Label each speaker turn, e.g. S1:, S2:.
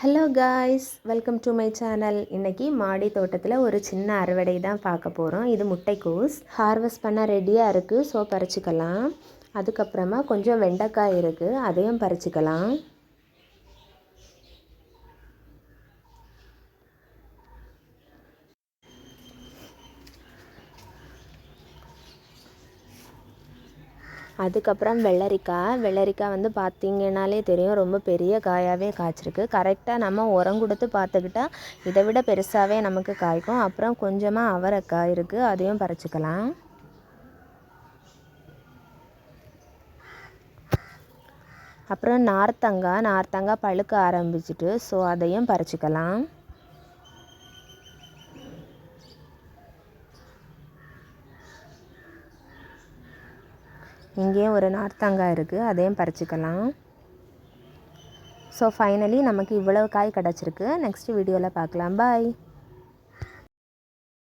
S1: Hello guys, welcome to my channel. இன்றைக்கி மாடி தோட்டத்தில் ஒரு சின்ன அறுவடை தான் பார்க்க போகிறோம். இது முட்டைக்கோஸ் ஹார்வெஸ்ட் பண்ண ரெடியாக இருக்குது. ஸோ பறிச்சுக்கலாம். அதுக்கப்புறமா கொஞ்சம் வெண்டைக்காய் இருக்குது, அதையும் பறிச்சுக்கலாம். அதுக்கப்புறம் வெள்ளரிக்காய் வந்து பார்த்திங்கனாலே தெரியும், ரொம்ப பெரிய காயாகவே காய்ச்சிருக்கு. கரெக்டாக நம்ம உரம் கொடுத்து பார்த்துக்கிட்டா இதை விட பெருசாகவே நமக்கு காய்க்கும். அப்புறம் கொஞ்சமாக அவரைக்காய் இருக்குது, அதையும் பறிச்சுக்கலாம். அப்புறம் நார்த்தங்காய் பழுக்க ஆரம்பிச்சிட்டு, ஸோ அதையும் பறிச்சுக்கலாம். இங்கேயும் ஒரு நார்த்தங்காய் இருக்குது, அதையும் பறிச்சுக்கலாம். ஸோ ஃபைனலி நமக்கு இவ்வளவு காய் கிடச்சிருக்கு. நெக்ஸ்ட் வீடியோவில் பார்க்கலாம். பாய்.